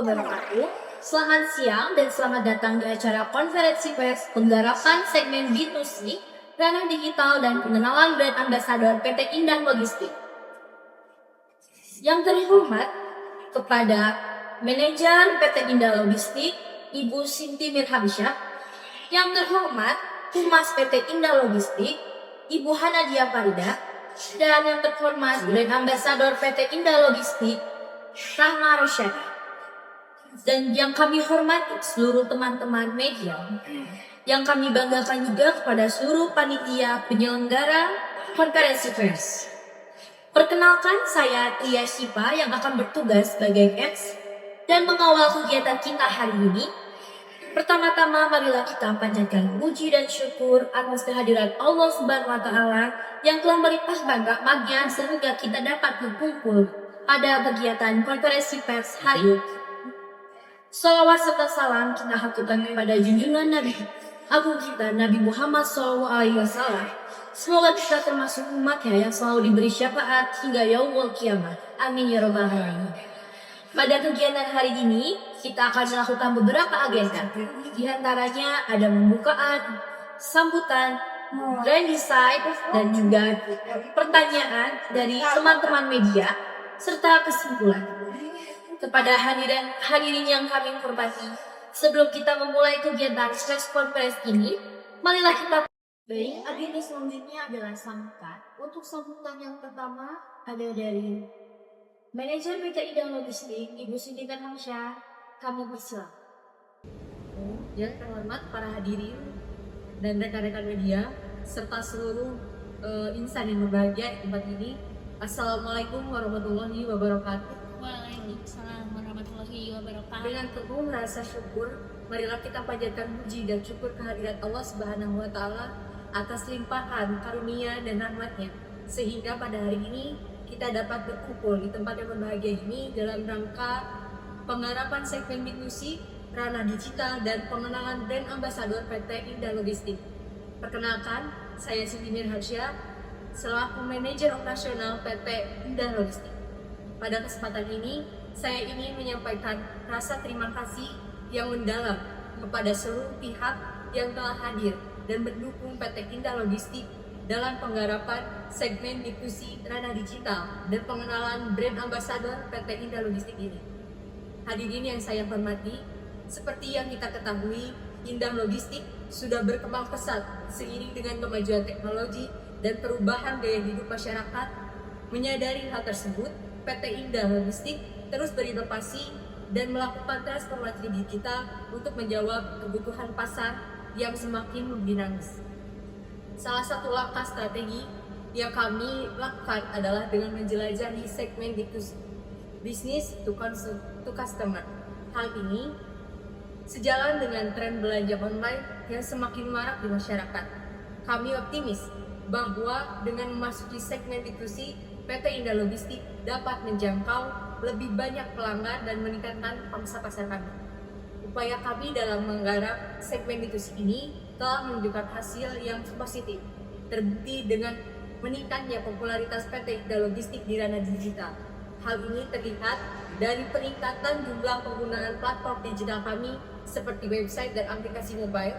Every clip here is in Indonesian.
wabarakatuh. Selamat siang dan selamat datang di acara konferensi pers penggarapan segmen B2C, ranah digital dan pengenalan brand ambasador PT Indah Logistik. Yang terhormat kepada Manajer PT Indah Logistik, Ibu Sinti Mirhamsyah. Yang terhormat Humas PT Indah Logistik, Ibu Hanadia Farida. Dan yang terhormat brand ambasador PT Indah Logistik, Rahma Rosyada. Dan yang kami hormati seluruh teman-teman media, yang kami banggakan juga kepada seluruh panitia penyelenggara konferensi pers. Perkenalkan, saya Tia Syifa yang akan bertugas sebagai heads dan mengawal kegiatan kita hari ini. Pertama-tama marilah kita panjatkan puji dan syukur atas kehadiran Allah Subhanahu wa Ta'ala yang telah melimpahkan rahmat-Nya sehingga kita dapat berkumpul pada kegiatan konferensi pers hari ini. Salawat serta salam kita haturkan kepada junjungan Nabi Agung kita Nabi Muhammad SAW. Semoga kita termasuk umatnya yang selalu diberi syafaat hingga yaumul kiamat. Amin ya rabbal alamin. Pada kegiatan hari ini kita akan melakukan beberapa agenda. Di antaranya ada pembukaan, sambutan, grand design, dan juga pertanyaan dari teman-teman media serta kesimpulan. Kepada hadirin yang kami hormati, sebelum kita memulai kegiatan press conference ini, marilah kita agenda selanjutnya adalah sambutan. Untuk sambutan yang pertama ada dari Manajer PT Indah Logistik, Ibu Sinti Mirhamsyah. Kami persilakan. Yang terhormat para hadirin dan rekan-rekan media serta seluruh insan yang berbahagia di tempat ini. Assalamualaikum warahmatullahi wabarakatuh. Waalaikumsalam warahmatullahi wabarakatuh. Dengan penuh rasa syukur, marilah kita panjatkan puji dan syukur kehadirat Allah Subhanahu wa Ta'ala atas limpahan karunia dan rahmat-Nya, sehingga pada hari ini kita dapat berkumpul di tempat yang berbahagia ini dalam rangka penggarapan segmen B2C, ranah digital dan pengenalan brand ambasador PT Indah Logistik. Perkenalkan, saya Sinti Mirhamsyah selaku manajer operasional PT Indah Logistik. Pada kesempatan ini, saya ingin menyampaikan rasa terima kasih yang mendalam kepada seluruh pihak yang telah hadir dan mendukung PT Indah Logistik dalam penggarapan segmen B2C ranah digital dan pengenalan brand ambasador PT Indah Logistik ini. Hadirin yang saya hormati, seperti yang kita ketahui, Indah Logistik sudah berkembang pesat seiring dengan kemajuan teknologi dan perubahan gaya hidup masyarakat. Menyadari hal tersebut, PT Indah Logistik terus berinovasi dan melakukan transformasi digital untuk menjawab kebutuhan pasar yang semakin dinamis. Salah satu langkah strategi yang kami lakukan adalah dengan menjelajahi segmen B2C, business to customer. Hal ini sejalan dengan tren belanja online yang semakin marak di masyarakat. Kami optimis bahwa dengan memasuki segmen B2C, PT Indah Logistik dapat menjangkau lebih banyak pelanggan dan meningkatkan pangsa pasar kami. Upaya kami dalam menggarap segmen B2C ini telah menunjukkan hasil yang positif, terbukti dengan meningkatnya popularitas PT Indah Logistik di ranah digital. Hal ini terlihat dari peningkatan jumlah penggunaan platform digital kami seperti website dan aplikasi mobile,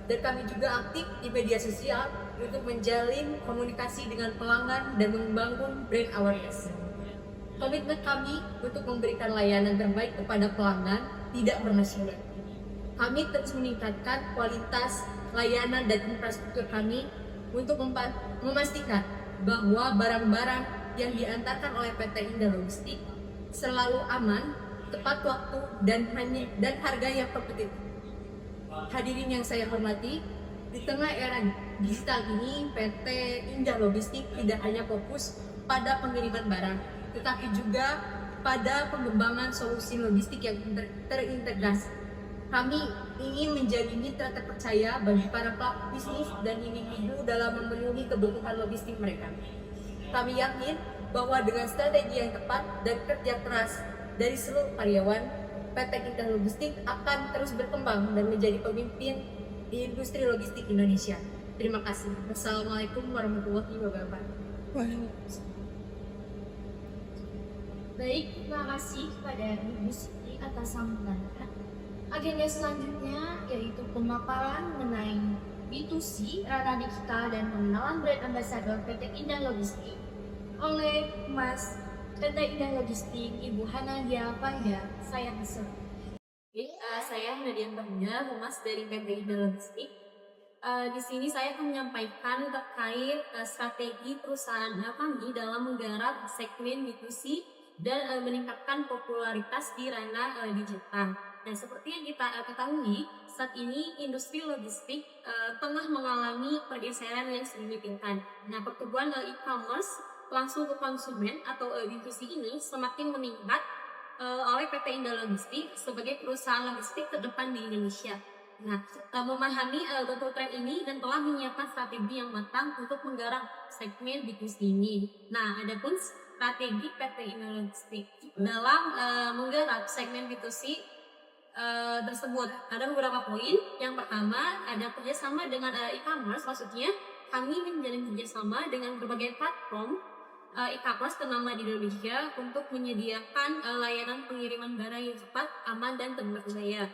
dan kami juga aktif di media sosial untuk menjalin komunikasi dengan pelanggan dan membangun brand awareness. Komitmen kami untuk memberikan layanan terbaik kepada pelanggan tidak pernah surut. Kami terus meningkatkan kualitas layanan dan infrastruktur kami untuk memastikan bahwa barang-barang yang diantarkan oleh PT Indah Logistik selalu aman, tepat waktu, dan harga yang kompetitif. Hadirin yang saya hormati, di tengah era digital ini, PT Indah Logistik tidak hanya fokus pada pengiriman barang, tetapi juga pada pengembangan solusi logistik yang terintegrasi. Kami ingin menjadi mitra terpercaya bagi para pelaku bisnis dan individu dalam memenuhi kebutuhan logistik mereka. Kami yakin bahwa dengan strategi yang tepat dan kerja keras dari seluruh karyawan, PT Indah Logistik akan terus berkembang dan menjadi pemimpin di industri logistik Indonesia. Terima kasih. Wassalamualaikum warahmatullahi wabarakatuh. Baik, terima kasih kepada Ibu Siti atas sambutannya. Agenda selanjutnya yaitu pemaparan mengenai B2C, ranah digital, dan pengenalan brand ambassador PT Indah Logistik oleh Mas PT Indah Logistik, Ibu Hanadia Pahya. Saya kesel. Saya Nadia Pahya, Humas dari PT Indah Logistik. Di sini saya akan menyampaikan terkait strategi perusahaan kami dalam menggarap segmen B2C dan meningkatkan popularitas di ranah digital. Nah, seperti yang kita ketahui, saat ini industri logistik tengah mengalami pergeseran yang signifikan. Nah, pertumbuhan e-commerce langsung ke konsumen atau B2C ini semakin meningkat oleh PT Indah Logistik sebagai perusahaan logistik terdepan di Indonesia. Nah, memahami betul tren ini dan telah menyiapkan strategi yang matang untuk menggarap segmen B2C ini. Nah, adapun strategi PT Indah Logistik dalam menggarap segmen B2C tersebut ada beberapa poin. Yang pertama, ada kerjasama dengan e-commerce, maksudnya kami menjalin kerjasama dengan berbagai platform e-commerce ternama di Indonesia untuk menyediakan layanan pengiriman barang yang cepat, aman, dan terpercaya.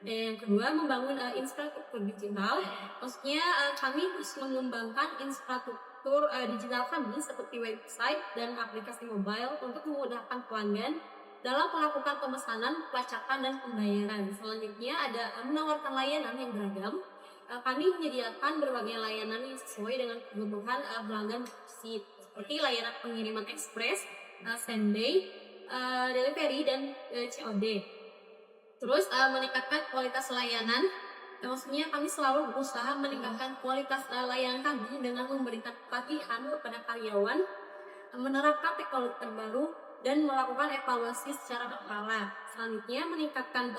Dan yang kedua, membangun infrastruktur digital. Maksudnya kami terus mengembangkan infrastruktur digital kami seperti website dan aplikasi mobile untuk memudahkan pelanggan dalam melakukan pemesanan, pelacakan, dan pembayaran. Selanjutnya ada menawarkan layanan yang beragam. Kami menyediakan berbagai layanan yang sesuai dengan kebutuhan pelanggan seperti layanan pengiriman ekspres, same day, delivery, dan COD. Terus meningkatkan kualitas layanan. Maksudnya kami selalu berusaha meningkatkan kualitas layanan kami dengan memberikan pelatihan kepada karyawan, menerapkan teknologi terbaru, dan melakukan evaluasi secara berkala. Selanjutnya meningkatkan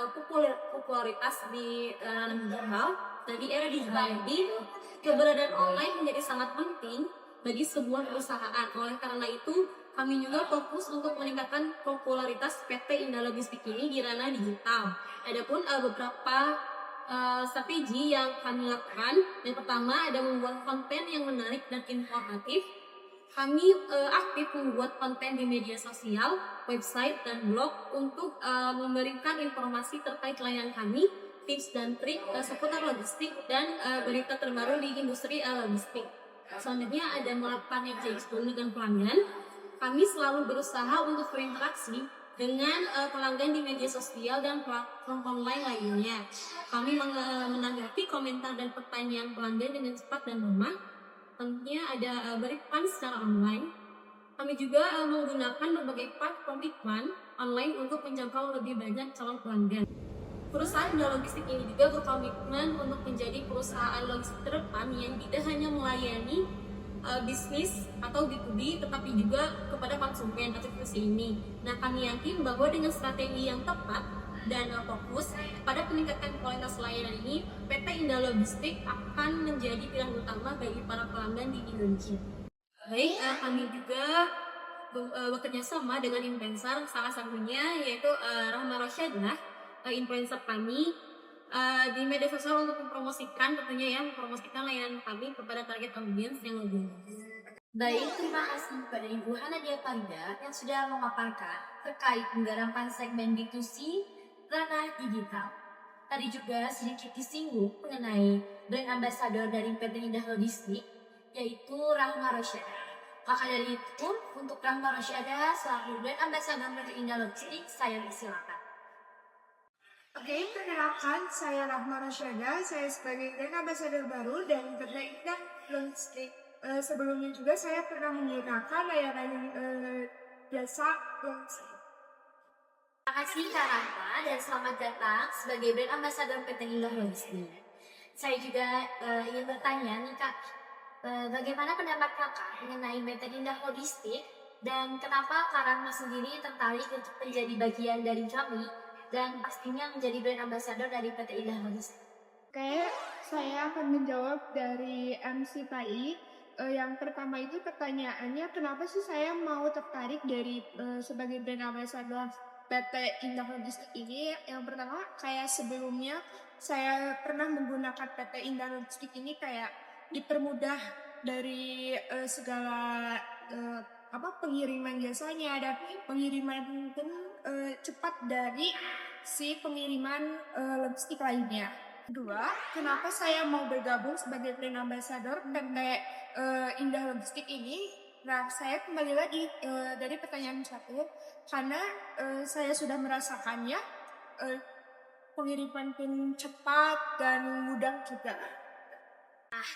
popularitas di digital. Dan di era digital ini, keberadaan online menjadi sangat penting bagi sebuah perusahaan. Oleh karena itu, kami juga fokus untuk meningkatkan popularitas PT Indah Logistik ini di ranah digital. Adapun beberapa strategi yang kami lakukan. Yang pertama, ada membuat konten yang menarik dan informatif. Kami aktif membuat konten di media sosial, website, dan blog untuk memberikan informasi terkait layanan kami, tips dan trik seputar logistik, dan berita terbaru di industri logistik. Selanjutnya ada melakukan engagement dengan pelanggan. Kami selalu berusaha untuk berinteraksi dengan pelanggan di media sosial dan platform online lainnya. Kami menanggapi komentar dan pertanyaan pelanggan dengan cepat dan ramah. Tentunya ada beriklan secara online. Kami juga menggunakan berbagai platform iklan online untuk menjangkau lebih banyak calon pelanggan. Perusahaan logistik ini juga berkomitmen untuk menjadi perusahaan logistik terdepan yang tidak hanya melayani bisnis atau B2B, tetapi juga kepada konsumen atau B2C ini. Nah, kami yakin bahwa dengan strategi yang tepat dan fokus pada peningkatan kualitas layanan ini, PT Indah Logistik akan menjadi pilihan utama bagi para pelanggan di Indonesia. Baik, kami juga bekerja sama dengan influencer, salah satunya yaitu Rahma Rosyadah, influencer kami di media sosial untuk mempromosikan layanan kami kepada target audiens yang lebih luas. Baik, terima kasih kepada Ibu Hanadia Pahya yang sudah memaparkan terkait penggarapan segmen B2C ranah digital. Tadi juga sedikit disinggung mengenai brand ambassador dari PT Indah Logistik, yaitu Rahma Rosyadah. Maka dari itu, untuk Rahma Rosyadah selaku brand ambassador PT Indah Logistik, saya persilakan. Oke, perkenalkan, saya Rahma Rosyadah. Saya sebagai brand ambassador baru dari PT Indah Logistik. Sebelumnya juga saya pernah menggunakan layanan jasa logistik. Terima kasih Kak Rahma dan selamat datang sebagai brand ambassador PT Indah Logistik. Saya juga ingin bertanya nih Kak, bagaimana pendapat Kakak mengenai PT Indah Logistik dan kenapa Kak Rahma sendiri tertarik untuk menjadi bagian dari kami dan pastinya menjadi brand ambassador dari PT Indah Logistik? Oke, saya akan menjawab dari MC PAI. Yang pertama itu pertanyaannya, kenapa sih saya mau tertarik dari sebagai brand ambassador PT Indah Logistik ini? Yang pertama, kayak sebelumnya saya pernah menggunakan PT Indah Logistik ini kayak dipermudah dari segala pengiriman jasanya, dan pengiriman pun cepat dari si pengiriman logistik lainnya. Kedua, kenapa saya mau bergabung sebagai brand ambassador PT Indah Logistik ini? Nah, saya kembali lagi dari pertanyaan satu, karena saya sudah merasakannya, pengiriman pun cepat dan mudah juga.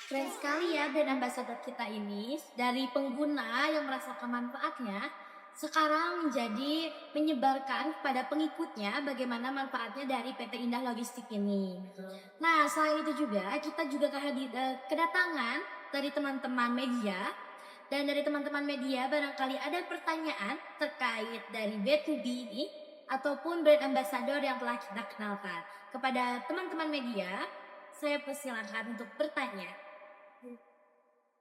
Keren sekali ya brand ambassador kita ini. Dari pengguna yang merasakan manfaatnya, sekarang menjadi menyebarkan kepada pengikutnya bagaimana manfaatnya dari PT Indah Logistik ini. Nah, selain itu juga, kita juga kedatangan dari teman-teman media. Dan dari teman-teman media barangkali ada pertanyaan terkait dari B2B ini ataupun brand ambassador yang telah kita kenalkan. Kepada teman-teman media, saya persilakan untuk bertanya.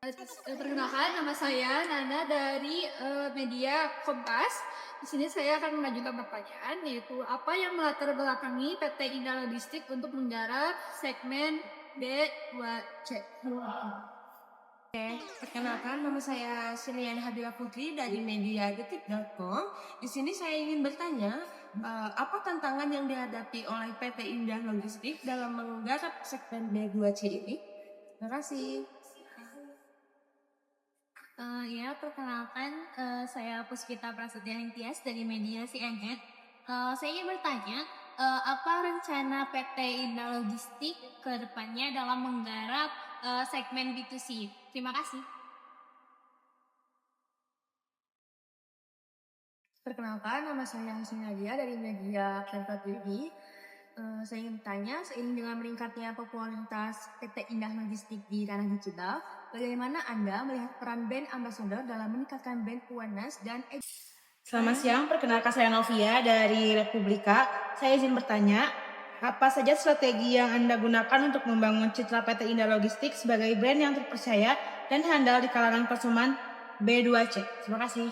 Perkenalkan, nama saya Nana dari media Kompas. Di sini saya akan mengajukan pertanyaan, yaitu apa yang melatar belakangi PT Indah Logistik untuk menggarap segmen B2C. Oke, perkenalkan nama saya Sirian Habila Putri dari media detik.com. Di sini saya ingin bertanya, apa tantangan yang dihadapi oleh PT Indah Logistik dalam menggarap segmen B2C ini? Terima kasih. Ya, perkenalkan, saya Puspita Prasetya Hintias dari media CNN. Saya ingin bertanya, apa rencana PT Indah Logistik ke depannya dalam menggarap segmen B2C? Terima kasih. Perkenalkan, nama saya Husin Nadia dari media Tempat TV. Saya ingin bertanya, seiring dengan meningkatnya popularitas PT Indah Logistik di ranah digital, bagaimana Anda melihat peran brand ambassador dalam meningkatkan brand awareness dan Selamat siang, perkenalkan saya Novia dari Republika. Saya izin bertanya, apa saja strategi yang Anda gunakan untuk membangun citra PT Indah Logistik sebagai brand yang terpercaya dan handal di kalangan konsumen B2C? Terima kasih.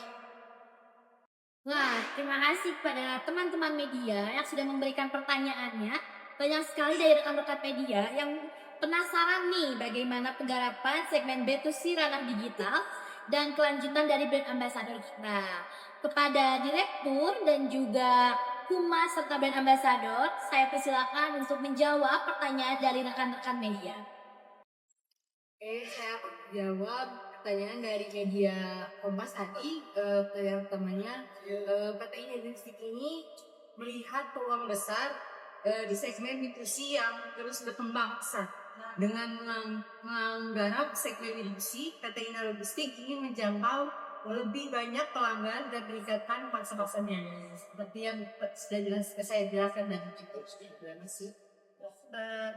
Wah, terima kasih kepada teman-teman media yang sudah memberikan pertanyaannya. Banyak sekali dari rekan-rekan media yang penasaran nih bagaimana penggarapan segmen B2C ranah digital dan kelanjutan dari brand ambassador kita. Kepada direktur dan juga humas serta brand ambassador, saya persilakan untuk menjawab pertanyaan dari rekan-rekan media. Saya akan jawab pertanyaan dari media Kompas tadi. Yang pertamanya, PT Indah Logistik ini melihat peluang besar di segmen B2C yang terus berkembang pesat. Dengan menggarap segmen B2C, PT Indah Logistik ingin menjangkau lebih banyak pelanggan dan meningkatkan pasar-pasarnya. Seperti yang sudah saya jelaskan tadi juga. Terima kasih.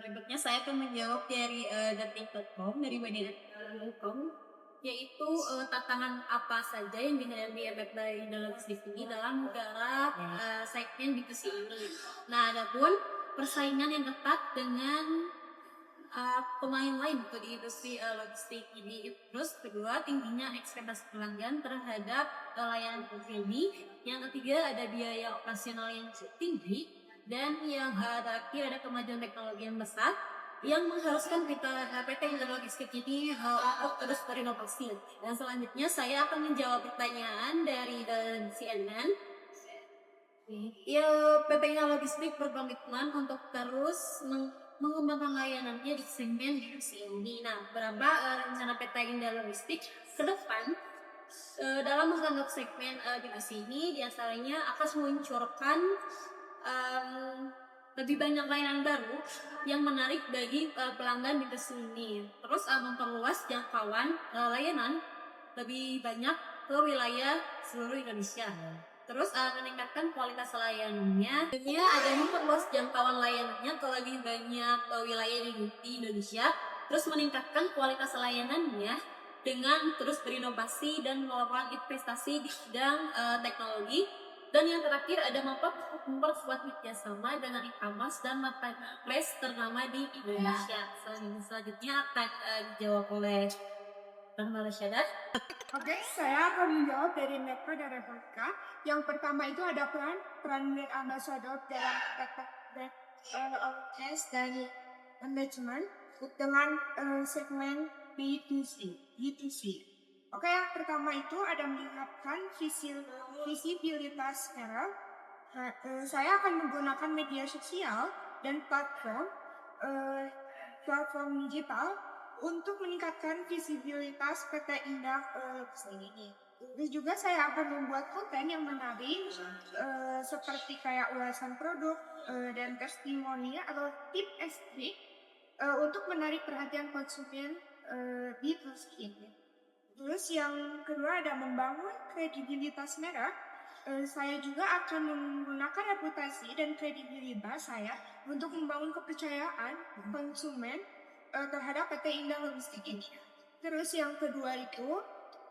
Berikutnya saya akan menjawab dari detik.com, dari media detik.com, yaitu tantangan apa saja yang dihadapi PT Indah Logistik ini dalam menggarap segmen B2C ini. Nah, adapun persaingan yang ketat dengan pemain lain di industri logistik ini. Terus kedua, tingginya ekspektasi pelanggan terhadap layanan pribadi. Yang ketiga, ada biaya operasional yang tinggi. Dan yang terakhir, ada kemajuan teknologi yang besar yang mengharuskan PT Indah Logistik ini untuk terus berinovasi. Dan selanjutnya saya akan menjawab pertanyaan dari CNN. Ya, PT Indah Logistik berkomitmen untuk terus mengembangkan layanannya di segmen B2C ini. Nah, berapa rencana PT Indah Logistik ke depan dalam menggarap segmen B2C ini? Diantaranya akan meluncurkan lebih banyak layanan baru yang menarik bagi pelanggan B2C ini. Terus memperluas jangkauan layanan lebih banyak ke wilayah seluruh Indonesia. Terus meningkatkan kualitas layanannya. Tentunya ada memperluas jangkauan layanannya ke lebih banyak wilayah di Indonesia. Terus meningkatkan kualitas layanannya dengan terus berinovasi dan melakukan investasi di bidang teknologi. Dan yang terakhir ada memperkuat kerjasama dengan e-commerce dan marketplace ternama di Indonesia. Selanjutnya akan dijawab oleh Bang Malaysia. Oke, saya akan menjawab dari Metro dan Republika. Yang pertama itu ada peran brand ambassador dalam brand awareness dan management dengan segmen B2C. Oke, yang pertama itu ada meningkatkan visibilitas merek, Saya akan menggunakan media sosial dan platform digital untuk meningkatkan visibilitas PT Indah Logistik ini. Terus juga saya akan membuat konten yang menarik seperti kayak ulasan produk dan testimoni atau tips and trik untuk menarik perhatian konsumen di Logistik ini. Terus yang kedua ada membangun kredibilitas merek. Saya juga akan menggunakan reputasi dan kredibilitas saya untuk membangun kepercayaan konsumen terhadap PT Indah Logistik ini. Terus yang kedua itu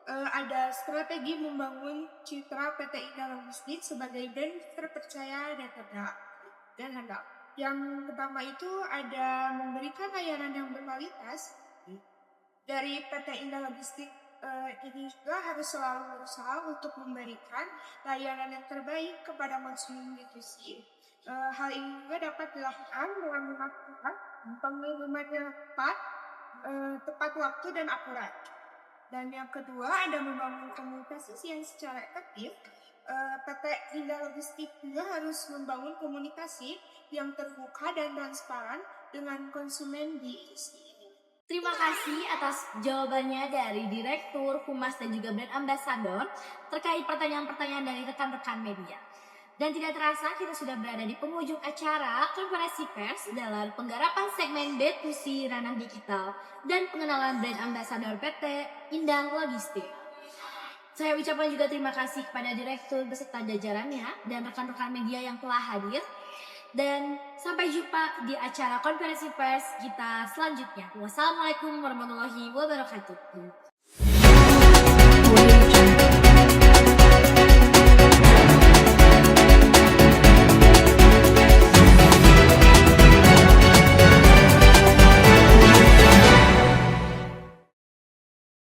ada strategi membangun citra PT Indah Logistik sebagai brand terpercaya dan handal. Yang pertama itu ada memberikan layanan yang berkualitas. Dari PT Indah Logistik ini juga harus selalu berusaha untuk memberikan layanan yang terbaik kepada konsumen B2C. Hal ini juga dapat dilakukan dengan melakukan pengiriman yang tepat waktu dan akurat. Dan yang kedua ada membangun komunikasi yang secara efektif. PT Indah Logistik juga harus membangun komunikasi yang terbuka dan transparan dengan konsumen di industri. Terima kasih atas jawabannya dari Direktur, Humas, dan juga Brand Ambassador terkait pertanyaan-pertanyaan dari rekan-rekan media. Dan tidak terasa kita sudah berada di penghujung acara konferensi pers dalam penggarapan segmen B2C ranah digital dan pengenalan Brand Ambassador PT Indah Logistik. Saya ucapkan juga terima kasih kepada Direktur beserta jajarannya dan rekan-rekan media yang telah hadir. Dan sampai jumpa di acara konferensi pers kita selanjutnya. Wassalamualaikum warahmatullahi wabarakatuh.